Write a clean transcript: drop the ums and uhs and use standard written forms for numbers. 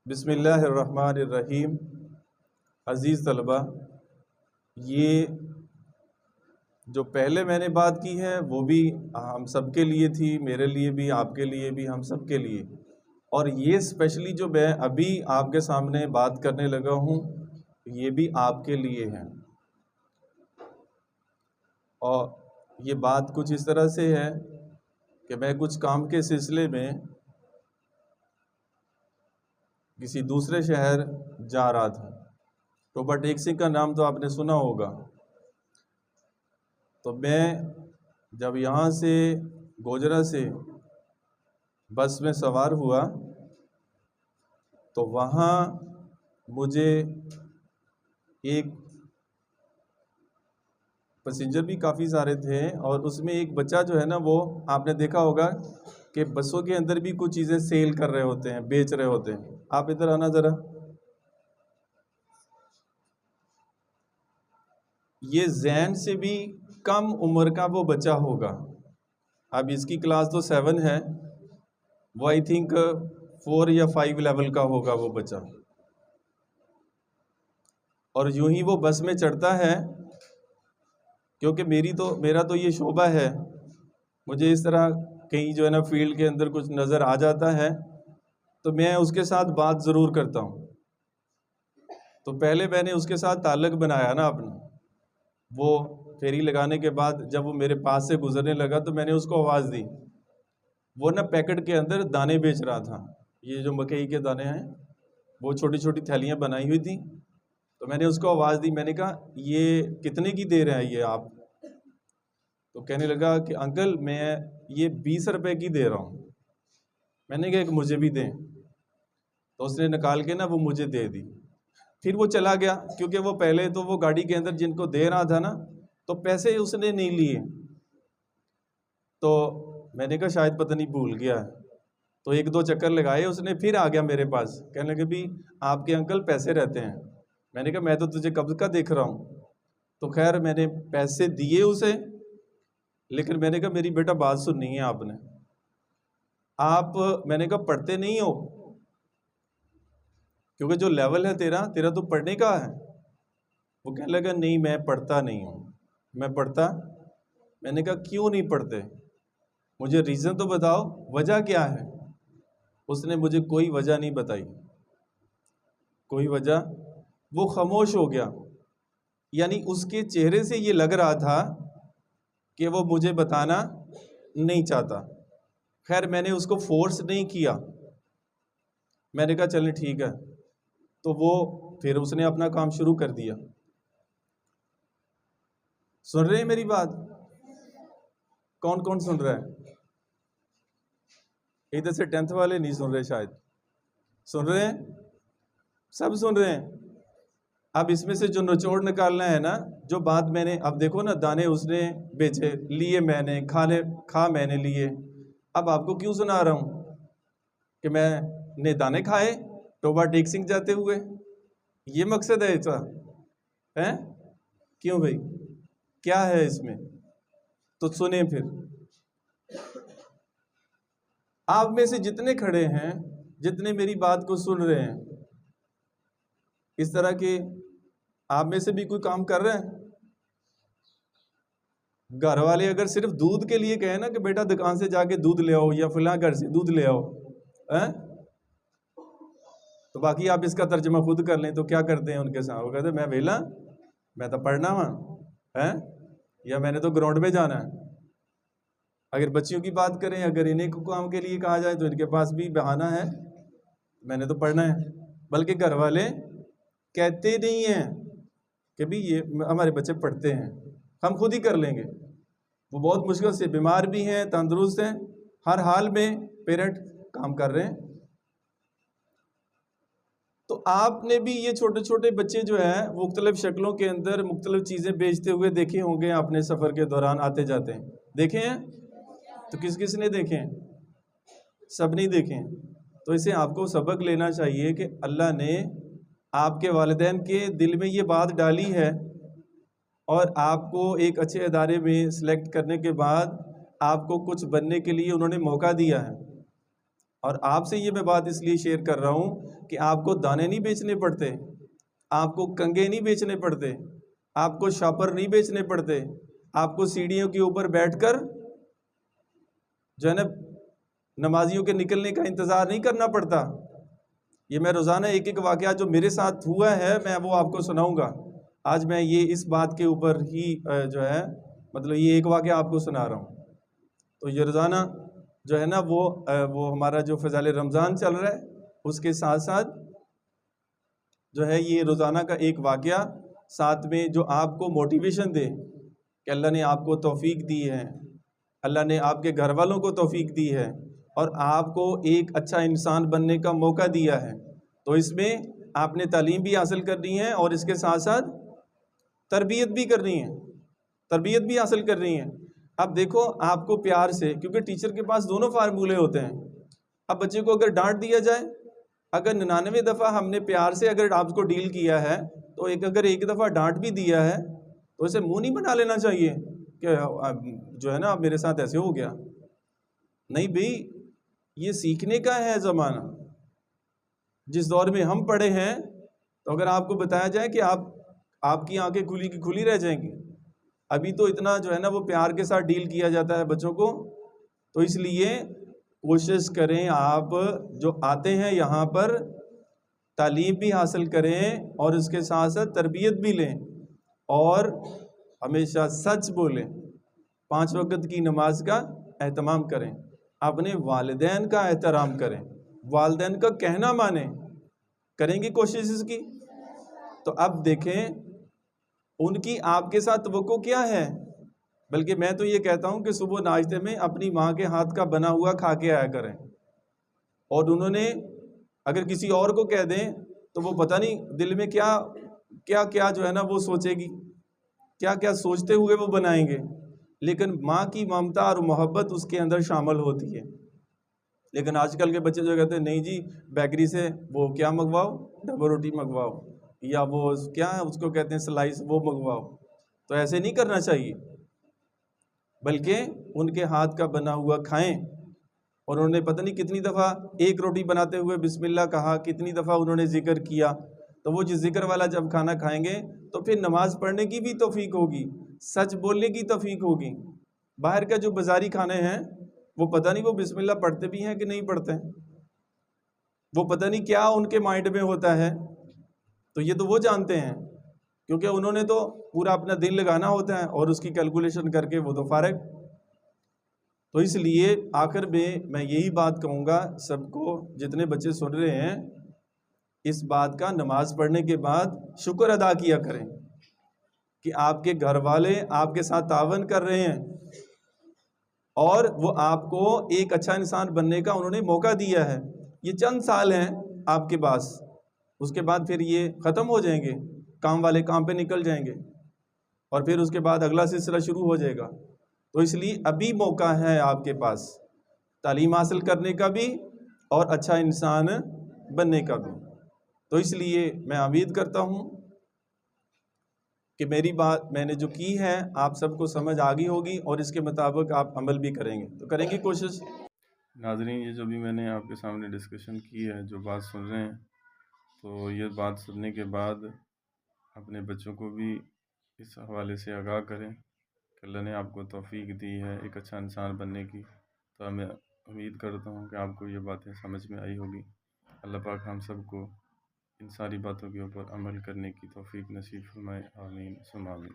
بسم اللہ الرحمن الرحیم۔ عزیز طلبہ، یہ جو پہلے میں نے بات کی ہے وہ بھی ہم سب کے لیے تھی، میرے لیے بھی، آپ کے لیے بھی، ہم سب کے لیے۔ اور یہ اسپیشلی جو میں ابھی آپ کے سامنے بات کرنے لگا ہوں یہ بھی آپ کے لیے ہے۔ اور یہ بات کچھ اس طرح سے ہے کہ میں کچھ کام کے سلسلے میں کسی دوسرے شہر جا رہا تھا۔ ٹوبا ٹیکسی کا نام تو آپ نے سنا ہوگا۔ تو میں جب یہاں سے گوجرا سے بس میں سوار ہوا تو وہاں مجھے ایک پیسنجر بھی کافی سارے تھے، اور اس میں ایک بچہ جو ہے نا، وہ آپ نے دیکھا ہوگا کہ بسوں کے اندر بھی کچھ چیزیں سیل کر رہے ہوتے ہیں، بیچ رہے ہوتے ہیں۔ آپ ادھر آنا ذرا۔ یہ زین سے بھی کم عمر کا وہ بچہ ہوگا۔ اب اس کی کلاس تو 7 ہے، وہ آئی تھنک 4 یا 5 لیول کا ہوگا وہ بچہ۔ اور یوں ہی وہ بس میں چڑھتا ہے، کیونکہ میرا تو یہ شعبہ ہے، مجھے اس طرح کہیں جو ہے نا فیلڈ کے اندر کچھ نظر آ جاتا ہے تو میں اس کے ساتھ بات ضرور کرتا ہوں۔ تو پہلے میں نے اس کے ساتھ تعلق بنایا نا اپنا، وہ پھیری لگانے کے بعد جب وہ میرے پاس سے گزرنے لگا تو میں نے اس کو آواز دی۔ وہ نا پیکٹ کے اندر دانے بیچ رہا تھا، یہ جو مکئی کے دانے ہیں، وہ چھوٹی چھوٹی تھیلیاں بنائی ہوئی تھیں۔ تو میں نے اس کو آواز دی، میں نے کہا یہ کتنے کی دے رہے ہیں یہ آپ؟ تو کہنے لگا کہ انکل میں یہ 20 روپے کی دے رہا ہوں۔ میں نے کہا کہ مجھے بھی دیں۔ تو اس نے نکال کے نا وہ مجھے دے دی۔ پھر وہ چلا گیا، کیونکہ وہ پہلے تو وہ گاڑی کے اندر جن کو دے رہا تھا نا تو پیسے اس نے نہیں لیے۔ تو میں نے کہا شاید پتہ نہیں بھول گیا ہے۔ تو 1-2 چکر لگائے اس نے، پھر آ گیا میرے پاس، کہنے لگے بھی آپ کے انکل پیسے رہتے ہیں۔ میں نے کہا میں تو تجھے کب کا دیکھ رہا ہوں۔ تو خیر میں نے پیسے دیے اسے، لیکن میں نے کہا میری بیٹا بات سننی ہے آپ نے، میں نے کہا پڑھتے نہیں ہو؟ کیونکہ جو لیول ہے تیرا تو پڑھنے کا ہے۔ وہ کہنے لگا نہیں میں پڑھتا نہیں ہوں۔ میں پڑھتا؟ میں نے کہا کیوں نہیں پڑھتے؟ مجھے ریزن تو بتاؤ، وجہ کیا ہے؟ اس نے مجھے کوئی وجہ نہیں بتائی، کوئی وجہ۔ وہ خاموش ہو گیا، یعنی اس کے چہرے سے یہ لگ رہا تھا کہ وہ مجھے بتانا نہیں چاہتا۔ خیر میں نے اس کو فورس نہیں کیا، میں نے کہا چلیں ٹھیک ہے۔ تو وہ پھر اس نے اپنا کام شروع کر دیا۔ سن رہے ہیں میری بات؟ کون کون سن رہا ہے؟ ادھر سے 10th والے نہیں سن رہے شاید، سن رہے ہیں؟ سب سن رہے ہیں؟ اب اس میں سے جو نچوڑ نکالنا ہے نا، جو بات میں نے، اب دیکھو نا دانے اس نے بیچے، لیے میں نے، کھا میں نے لیے۔ اب آپ کو کیوں سنا رہا ہوں کہ میں نے دانے کھائے ٹوبا ٹیکسنگ جاتے ہوئے؟ یہ مقصد ہے اس کا؟ کیوں بھائی، کیا ہے اس میں؟ تو سنیں پھر۔ آپ میں سے جتنے کھڑے ہیں، جتنے میری بات کو سن رہے ہیں، اس طرح کے آپ میں سے بھی کوئی کام کر رہے ہیں؟ گھر والے اگر صرف دودھ کے لیے کہیں نا کہ بیٹا دکان سے جا کے دودھ لے آؤ یا فلاں گھر سے دودھ لے آؤ، تو باقی آپ اس کا ترجمہ خود کر لیں تو کیا کرتے ہیں ان کے ساتھ؟ وہ کہتے ہیں میں ویلا، میں تو پڑھنا ہوا، یا میں نے تو گراؤنڈ میں جانا ہے۔ اگر بچیوں کی بات کریں، اگر انہیں کو کام کے لیے کہا جائے تو ان کے پاس بھی بہانہ ہے، میں نے تو پڑھنا ہے۔ بلکہ گھر والے کہتے نہیں ہیں کہ بھی یہ ہمارے بچے پڑھتے ہیں، ہم خود ہی کر لیں گے۔ وہ بہت مشکل سے بیمار بھی ہیں، تندرست ہیں، ہر حال میں پیرنٹ کام کر رہے ہیں۔ تو آپ نے بھی یہ چھوٹے چھوٹے بچے جو ہیں مختلف شکلوں کے اندر مختلف چیزیں بیچتے ہوئے دیکھے ہوں گے اپنے سفر کے دوران آتے جاتے ہیں، دیکھے ہیں؟ تو کس کس نے دیکھے ہیں؟ سب نہیں دیکھے ہیں۔ تو اسے آپ کو سبق لینا چاہیے کہ اللہ نے آپ کے والدین کے دل میں یہ بات ڈالی ہے، اور آپ کو ایک اچھے ادارے میں سلیکٹ کرنے کے بعد آپ کو کچھ بننے کے لیے انہوں نے موقع دیا ہے۔ اور آپ سے یہ میں بات اس لیے شیئر کر رہا ہوں کہ آپ کو دانے نہیں بیچنے پڑتے، آپ کو کنگے نہیں بیچنے پڑتے، آپ کو شاپر نہیں بیچنے پڑتے، آپ کو سیڑھیوں کے اوپر بیٹھ کر جو ہے نا نمازیوں کے نکلنے کا انتظار نہیں کرنا پڑتا۔ یہ میں روزانہ ایک ایک واقعہ جو میرے ساتھ ہوا ہے میں وہ آپ کو سناؤں گا۔ آج میں یہ اس بات کے اوپر ہی جو ہے مطلب یہ ایک واقعہ آپ کو سنا رہا ہوں۔ تو یہ روزانہ جو ہے نا وہ ہمارا جو فضائل رمضان چل رہا ہے اس کے ساتھ ساتھ جو ہے یہ روزانہ کا ایک واقعہ ساتھ میں جو آپ کو موٹیویشن دے کہ اللہ نے آپ کو توفیق دی ہے، اللہ نے آپ کے گھر والوں کو توفیق دی ہے اور آپ کو ایک اچھا انسان بننے کا موقع دیا ہے، تو اس میں آپ نے تعلیم بھی حاصل کرنی ہے اور اس کے ساتھ ساتھ تربیت بھی کرنی ہے، تربیت بھی حاصل کرنی ہے۔ اب دیکھو آپ کو پیار سے، کیونکہ ٹیچر کے پاس دونوں فارمولے ہوتے ہیں۔ اب بچے کو اگر ڈانٹ دیا جائے، اگر 99 دفعہ ہم نے پیار سے اگر آپ کو ڈیل کیا ہے تو اگر ایک دفعہ ڈانٹ بھی دیا ہے تو اسے منہ نہیں بنا لینا چاہیے کہ جو ہے نا اب میرے ساتھ ایسے ہو گیا۔ نہیں بھئی، یہ سیکھنے کا ہے زمانہ۔ جس دور میں ہم پڑے ہیں تو اگر آپ کو بتایا جائے کہ آپ کی آنکھیں کھلی کی کھلی رہ جائیں گی۔ ابھی تو اتنا جو ہے نا وہ پیار کے ساتھ ڈیل کیا جاتا ہے بچوں کو، تو اس لیے کوشش کریں آپ جو آتے ہیں یہاں پر تعلیم بھی حاصل کریں اور اس کے ساتھ ساتھ تربیت بھی لیں اور ہمیشہ سچ بولیں، 5 وقت کی نماز کا اہتمام کریں، اپنے والدین کا احترام کریں، والدین کا کہنا مانیں، کریں گی کوشش اس کی؟ تو اب دیکھیں ان کی آپ کے ساتھ توقع کیا ہے؟ بلکہ میں تو یہ کہتا ہوں کہ صبح ناشتے میں اپنی ماں کے ہاتھ کا بنا ہوا کھا کے آیا کریں، اور انہوں نے اگر کسی اور کو کہہ دیں تو وہ پتہ نہیں دل میں کیا جو ہے نا وہ سوچے گی، کیا سوچتے ہوئے وہ بنائیں گے، لیکن ماں کی ممتا اور محبت اس کے اندر شامل ہوتی ہے۔ لیکن آج کل کے بچے جو کہتے ہیں نہیں جی بیکری سے وہ کیا منگواؤ، ڈبل روٹی منگواؤ، یا وہ کیا ہے اس کو کہتے ہیں سلائس، وہ منگواؤ، تو ایسے نہیں کرنا چاہیے، بلکہ ان کے ہاتھ کا بنا ہوا کھائیں۔ اور انہوں نے پتہ نہیں کتنی دفعہ ایک روٹی بناتے ہوئے بسم اللہ کہا، کتنی دفعہ انہوں نے ذکر کیا، تو وہ جس ذکر والا جب کھانا کھائیں گے تو پھر نماز پڑھنے کی بھی توفیق ہوگی، سچ بولنے کی توفیق ہوگی۔ باہر کا جو بازاری کھانے ہیں وہ پتہ نہیں وہ بسم اللہ پڑھتے بھی ہیں کہ نہیں پڑھتے ہیں، وہ پتہ نہیں کیا ان کے مائنڈ میں ہوتا ہے، تو یہ تو وہ جانتے ہیں، کیونکہ انہوں نے تو پورا اپنا دل لگانا ہوتا ہے اور اس کی کیلکولیشن کر کے وہ تو فارغ۔ تو اس لیے آخر میں یہی بات کہوں گا سب کو، جتنے بچے سن رہے ہیں، اس بات کا نماز پڑھنے کے بعد شکر ادا کیا کریں کہ آپ کے گھر والے آپ کے ساتھ تعاون کر رہے ہیں اور وہ آپ کو ایک اچھا انسان بننے کا انہوں نے موقع دیا ہے۔ یہ چند سال ہیں آپ کے پاس، اس کے بعد پھر یہ ختم ہو جائیں گے، کام والے کام پہ نکل جائیں گے اور پھر اس کے بعد اگلا سلسلہ شروع ہو جائے گا۔ تو اس لیے ابھی موقع ہے آپ کے پاس تعلیم حاصل کرنے کا بھی اور اچھا انسان بننے کا بھی۔ تو اس لیے میں امید کرتا ہوں کہ میری بات میں نے جو کی ہے آپ سب کو سمجھ آ گئی ہوگی اور اس کے مطابق آپ عمل بھی کریں گے، تو کریں گے کوشش۔ ناظرین، یہ جو بھی میں نے آپ کے سامنے ڈسکشن کی ہے، جو بات سن رہے ہیں، تو یہ بات سننے کے بعد اپنے بچوں کو بھی اس حوالے سے آگاہ کریں کہ اللہ نے آپ کو توفیق دی ہے ایک اچھا انسان بننے کی۔ تو میں امید کرتا ہوں کہ آپ کو یہ باتیں سمجھ میں آئی ہوگی۔ اللہ پاک ہم سب کو ان ساری باتوں کے اوپر عمل کرنے کی توفیق نصیب فرمائے، آمین ثم آمین۔